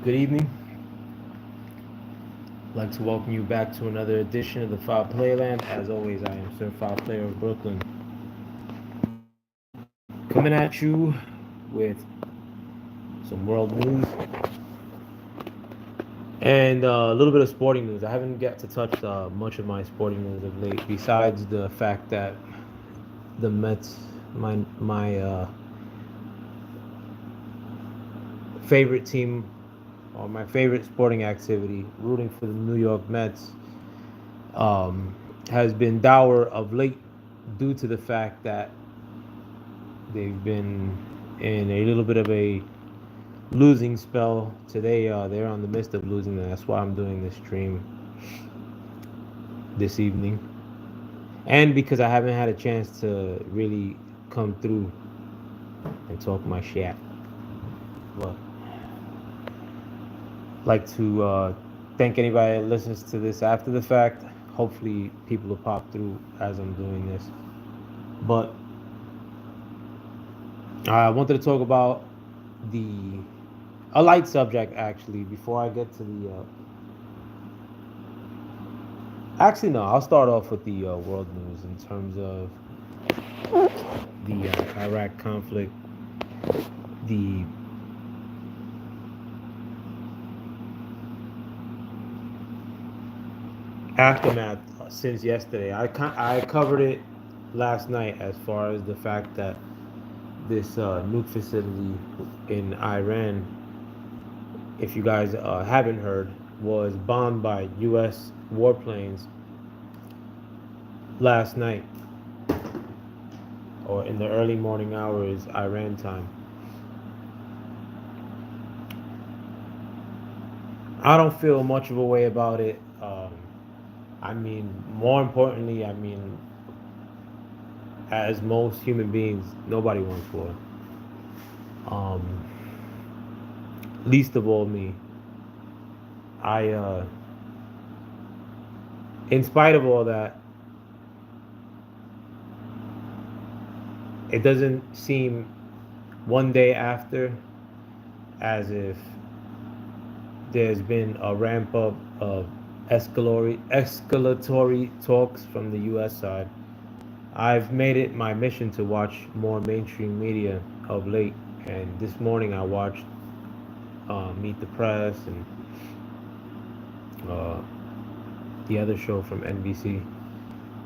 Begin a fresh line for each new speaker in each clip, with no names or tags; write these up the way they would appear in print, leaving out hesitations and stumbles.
Good evening. I'd like to welcome you back to another edition of the Foul Playland. As always, I am Sir Foul Player of Brooklyn. Coming at you with some world news and a little bit of sporting news. I haven't got to touch much of my sporting news of late, besides the fact that the Mets, my favorite team, or my favorite sporting activity, rooting for the New York Mets, um, has been dour of late due to the fact that they've been in a little bit of a losing spell. Today, they're on the midst of losing. That's why I'm doing this stream this evening. And because I haven't had a chance to really come through and talk my shit. But I'd like to thank anybody that listens to this after the fact. Hopefully, people will pop through as I'm doing this. But I wanted to talk about the a light subject actually before I get to the actually no, I'll start off with the world news in terms of the Iraq conflict, the aftermath since yesterday. I covered it last night as far as the fact that this nuke facility in Iran, if you guys haven't heard, was bombed by U.S. warplanes last night, or in the early morning hours, Iran time. I don't feel much of a way about it. I mean, more importantly, as most human beings, nobody wants war. Um, least of all me. I, in spite of all that, it doesn't seem one day after as if there's been a ramp up of escalatory talks from the U.S. side. I've made it my mission to watch more mainstream media of late, and this morning I watched Meet the Press and uh, the other show from NBC,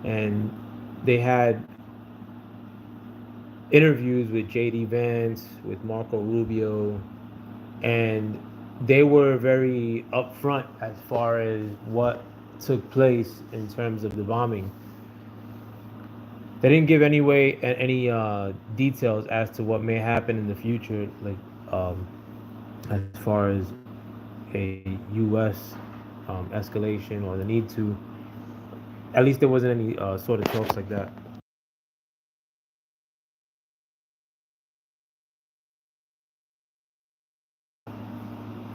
and they had interviews with JD Vance, with Marco Rubio, and they were very upfront as far as what took place in terms of the bombing. They didn't give any details as to what may happen in the future, like as far as a U.S. Escalation or the need to. At least there wasn't any sort of talks like that.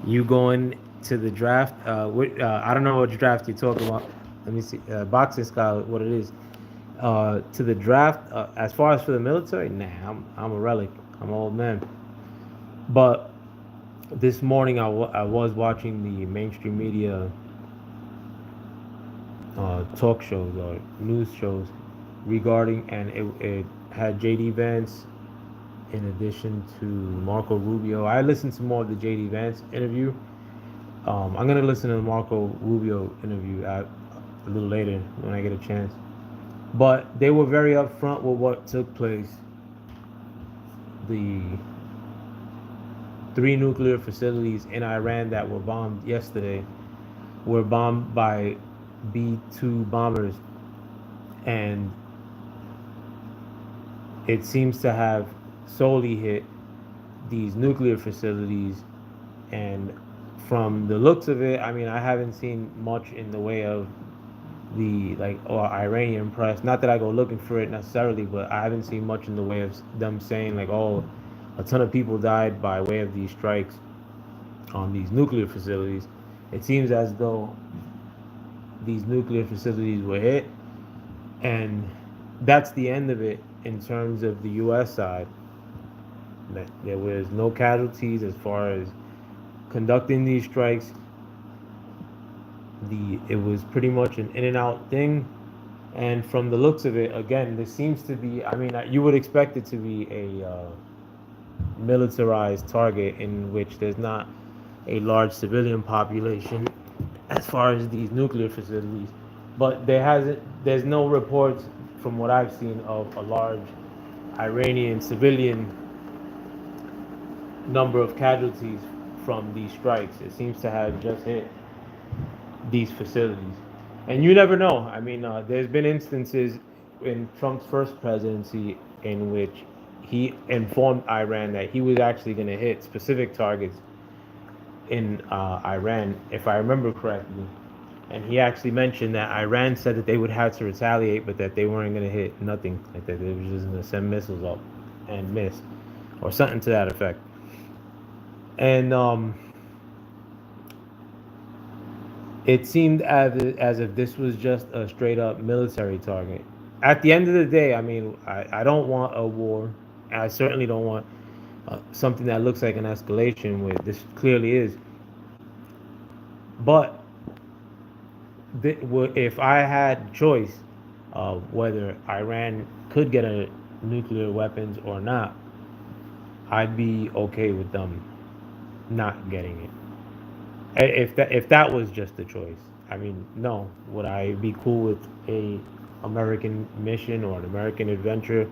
You going to the draft? I don't know what draft you're talking about. Let me see. Boxing style, what it is. To the draft, as far as for the military, nah, I'm a relic. I'm an old man. But this morning I was watching the mainstream media talk shows or news shows regarding, and it had JD Vance in addition to Marco Rubio. I listened to more of the JD Vance interview. I'm gonna listen to the Marco Rubio interview a little later when I get a chance. But they were very upfront with what took place. The three nuclear facilities in Iran that were bombed yesterday were bombed by B-2 bombers, and it seems to have solely hit these nuclear facilities. And from the looks of it, I mean, I haven't seen much in the way of the or Iranian press. Not that I go looking for it necessarily, but I haven't seen much in the way of them saying like, oh, a ton of people died by way of these strikes on these nuclear facilities. It seems as though these nuclear facilities were hit, and that's the end of it in terms of the U.S. side. That there was no casualties as far as conducting these strikes. It was pretty much an in and out thing, and from the looks of it, again, this seems to be. I mean, you would expect it to be a militarized target in which there's not a large civilian population as far as these nuclear facilities, but there's no reports from what I've seen of a large Iranian civilian number of casualties from these strikes. It seems to have just hit these facilities. And you never know. I mean, there's been instances in Trump's first presidency in which he informed Iran that he was actually going to hit specific targets in Iran, if I remember correctly. And he actually mentioned that Iran said that they would have to retaliate, but that they weren't going to hit nothing, like that they were just going to send missiles up and miss, or something to that effect. And it seemed as if this was just a straight up military target. At the end of the day, I mean, I don't want a war. I certainly don't want something that looks like an escalation, where this clearly is. But if I had choice of whether Iran could get a nuclear weapons or not, I'd be okay with them not getting it. If that was just the choice. I mean, no. Would I be cool with a American mission or an American adventure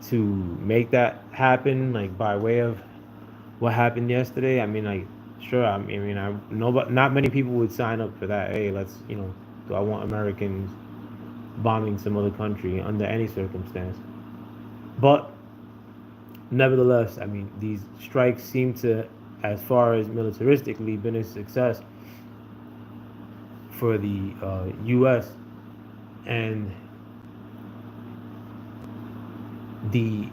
to make that happen, like by way of what happened yesterday? I mean, like, sure. I know, but not many people would sign up for that. Hey, do I want Americans bombing some other country under any circumstance? But nevertheless, I mean, these strikes seem to, as far as militaristically, been a success for the U.S. and the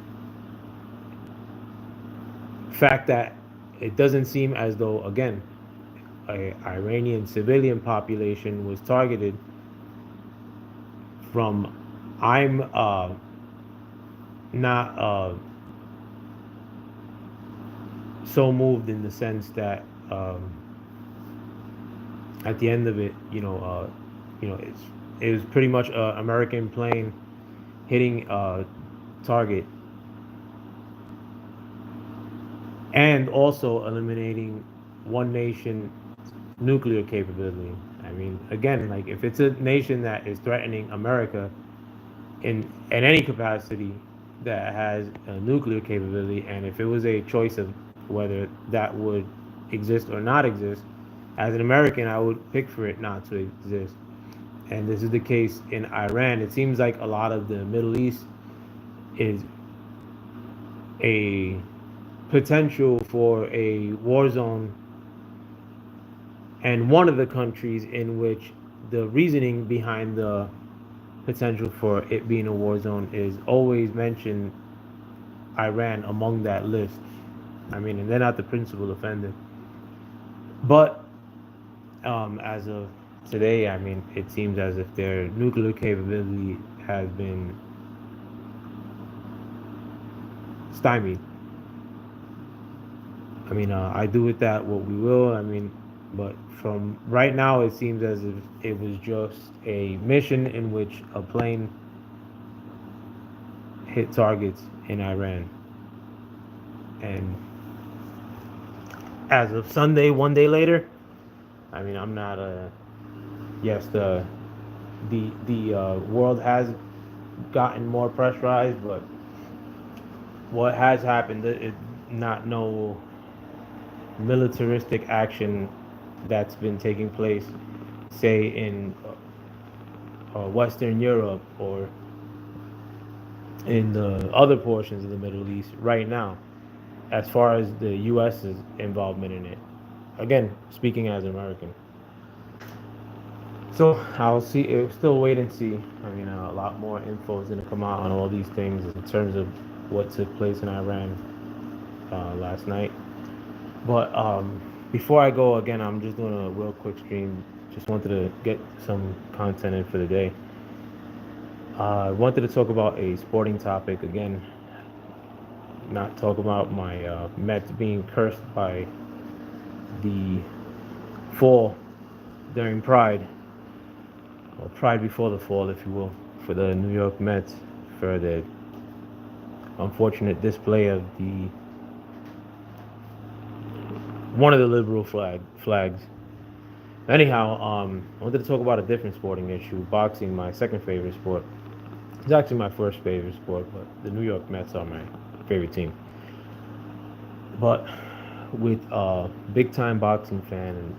fact that it doesn't seem as though, again, a Iranian civilian population was targeted from. I'm not so moved in the sense that at the end of it, it was pretty much an American plane hitting a target and also eliminating one nation nuclear capability. I mean, again, like if it's a nation that is threatening America in any capacity that has a nuclear capability, and if it was a choice of whether that would exist or not exist, as an American, I would pick for it not to exist. And this is the case in Iran. It seems like a lot of the Middle East is a potential for a war zone, and one of the countries in which the reasoning behind the potential for it being a war zone is always mentioned Iran among that list. I mean, and they're not the principal offender. But as of today, I mean, it seems as if their nuclear capability has been stymied. I mean, I do with that what we will. I mean, but from right now, it seems as if it was just a mission in which a plane hit targets in Iran. And as of Sunday, one day later, I mean, I'm not yes, the world has gotten more pressurized, but what has happened is not no militaristic action that's been taking place, say in Western Europe or in the other portions of the Middle East right now, as far as the U.S.'s involvement in it. Again, speaking as an American. So I'll see. Still wait and see. I mean, a lot more info is going to come out on all these things in terms of what took place in Iran last night. But before I go, again, I'm just doing a real quick stream. Just wanted to get some content in for the day. I wanted to talk about a sporting topic again. Not talk about my Mets being cursed by the fall during Pride, or Pride before the fall, if you will, for the New York Mets for the unfortunate display of the one of the liberal flags. Anyhow, I wanted to talk about a different sporting issue. Boxing, my second favorite sport. It's actually my first favorite sport, but the New York Mets are my favorite team. But with a big time boxing fan, and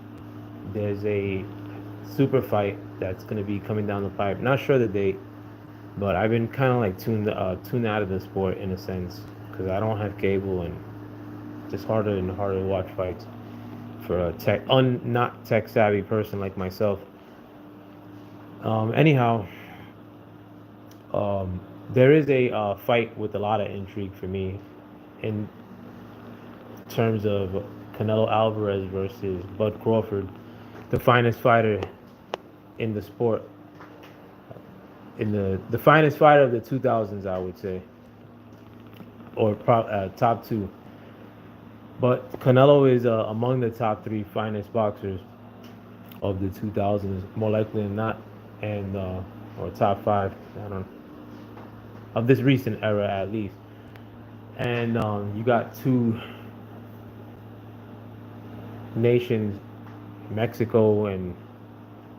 there's a super fight that's going to be coming down the pipe. Not sure the date, but I've been kind of like tuned out of the sport in a sense because I don't have cable, and it's just harder and harder to watch fights for a not tech savvy person like myself. Anyhow, there is a fight with a lot of intrigue for me in terms of Canelo Alvarez versus Bud Crawford, the finest fighter in the sport, in the finest fighter of the 2000s, I would say, or top two. But Canelo is among the top three finest boxers of the 2000s, more likely than not, and or top five, I don't know, of this recent era at least. And you got two nations, Mexico and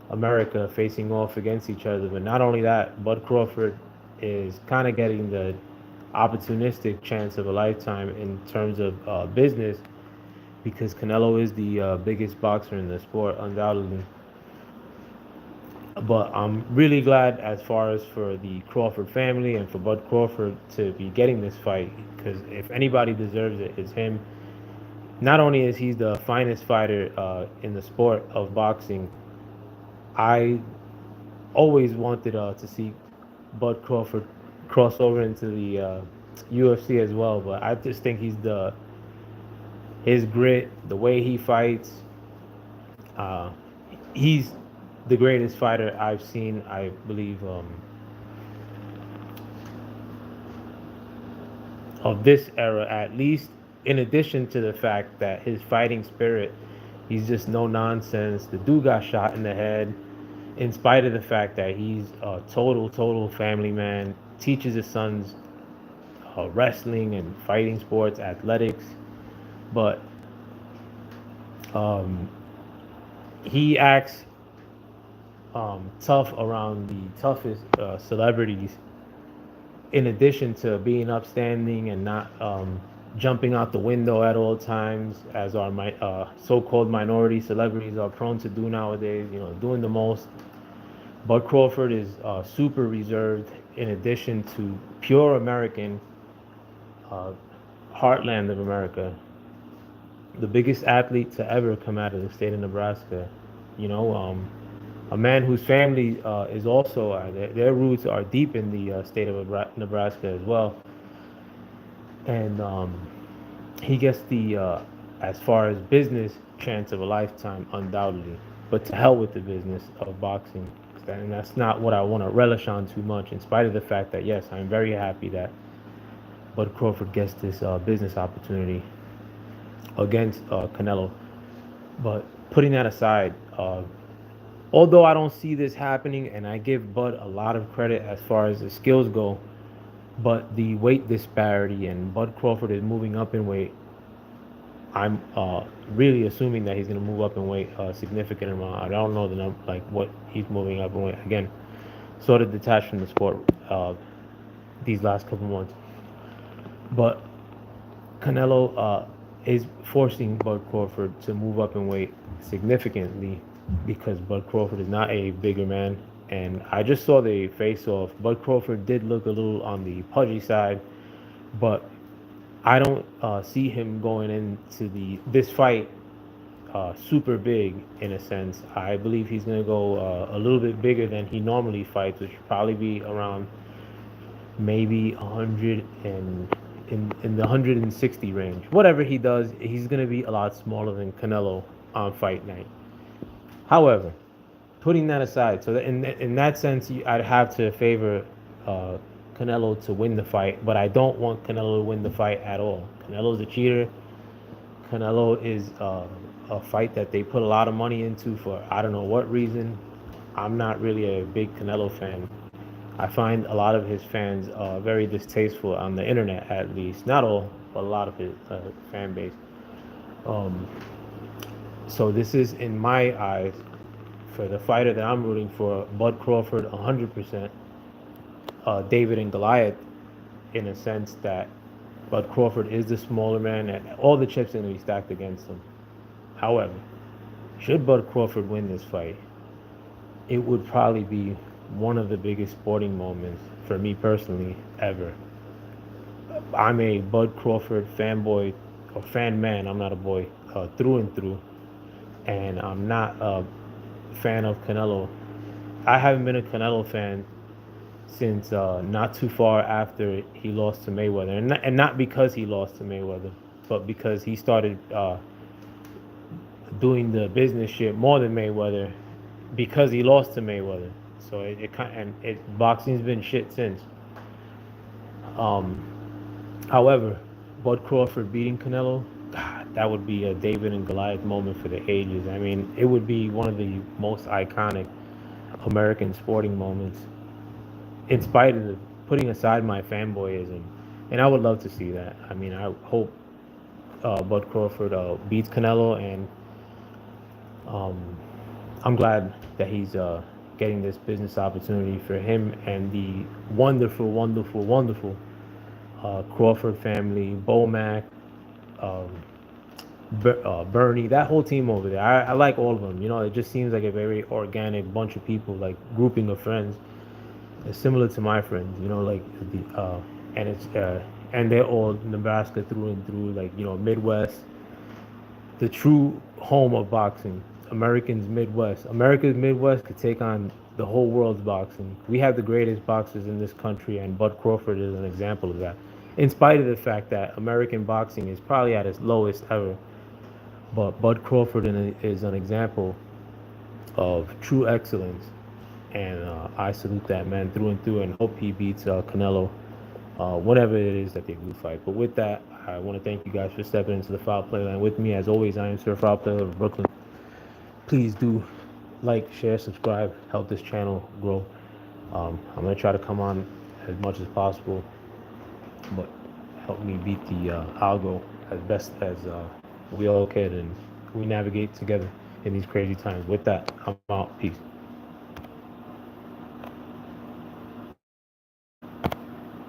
America, facing off against each other. But not only that, Bud Crawford is kind of getting the opportunistic chance of a lifetime in terms of business, because Canelo is the biggest boxer in the sport, undoubtedly. But I'm really glad, as far as for the Crawford family and for Bud Crawford to be getting this fight, because if anybody deserves it, it's him. Not only is he the finest fighter in the sport of boxing, I always wanted to see Bud Crawford cross over into the UFC as well. But I just think his grit, the way he fights, uh, he's the greatest fighter I've seen, I believe, of this era at least. In addition to the fact that his fighting spirit, he's just no nonsense. The dude got shot in the head, in spite of the fact that he's a total family man, teaches his sons wrestling and fighting sports, athletics, but he acts tough around the toughest celebrities, in addition to being upstanding and not jumping out the window at all times, as our so-called minority celebrities are prone to do nowadays, doing the most. Bud Crawford is super reserved, in addition to pure American, uh, heartland of America, the biggest athlete to ever come out of the state of Nebraska. A man whose family is also, their roots are deep in the state of Nebraska as well. And he gets the, as far as business, chance of a lifetime, undoubtedly. But to hell with the business of boxing. And that's not what I want to relish on too much, in spite of the fact that, yes, I'm very happy that Bud Crawford gets this business opportunity against Canelo. But putting that aside, although I don't see this happening, and I give Bud a lot of credit as far as the skills go, but the weight disparity, and Bud Crawford is moving up in weight, I'm really assuming that he's going to move up in weight a significant amount. I don't know the number, like what he's moving up in weight. Again, sort of detached from the sport these last couple months. But Canelo is forcing Bud Crawford to move up in weight significantly, because Bud Crawford is not a bigger man. And I just saw the face-off. Bud Crawford did look a little on the pudgy side, but I don't see him going into this fight super big, in a sense. I believe he's going to go a little bit bigger than he normally fights, which would probably be around maybe 100 and in the 160 range. Whatever he does, he's going to be a lot smaller than Canelo on fight night. However, putting that aside, so that in that sense, I'd have to favor Canelo to win the fight, but I don't want Canelo to win the fight at all. Canelo's a cheater. Canelo is a fight that they put a lot of money into for I don't know what reason. I'm not really a big Canelo fan. I find a lot of his fans very distasteful on the internet, at least. Not all, but a lot of his fan base. Um, so this is, in my eyes, for the fighter that I'm rooting for, Bud Crawford, 100%. David and Goliath, in a sense that Bud Crawford is the smaller man, and all the chips are going to be stacked against him. However, should Bud Crawford win this fight, it would probably be one of the biggest sporting moments for me personally ever. I'm a Bud Crawford fanboy or fan man. I'm not a boy through and through, and I'm not a fan of Canelo. I haven't been a Canelo fan since not too far after he lost to Mayweather, and not because he lost to Mayweather, but because he started doing the business shit more than Mayweather because he lost to Mayweather. So it kind and it boxing's been shit since. Um, However, Bud Crawford beating Canelo, God, that would be a David and Goliath moment for the ages. I mean, it would be one of the most iconic American sporting moments, in spite of putting aside my fanboyism. And I would love to see that. I mean, I hope Bud Crawford beats Canelo, and um, I'm glad that he's getting this business opportunity for him and the wonderful, wonderful, wonderful Crawford family, Bomac, um, Bernie, that whole team over there. I like all of them. You know, it just seems like a very organic bunch of people, like grouping of friends. It's similar to my friends, you know, like and it's and they're all Nebraska through and through, like Midwest, the true home of boxing. America's Midwest could take on the whole world's boxing. We have the greatest boxers in this country, and Bud Crawford is an example of that. In spite of the fact that American boxing is probably at its lowest ever, but Bud Crawford is an example of true excellence, and I salute that man through and through, and hope he beats Canelo, whatever it is that they do fight. But with that, I want to thank you guys for stepping into the Foul Play line with me. As always, I am Sir Foul Player of Brooklyn. Please do like, share, subscribe, help this channel grow. I'm gonna try to come on as much as possible, but help me beat the algo as best as we all can, and we navigate together in these crazy times. With that, I'm out. Peace.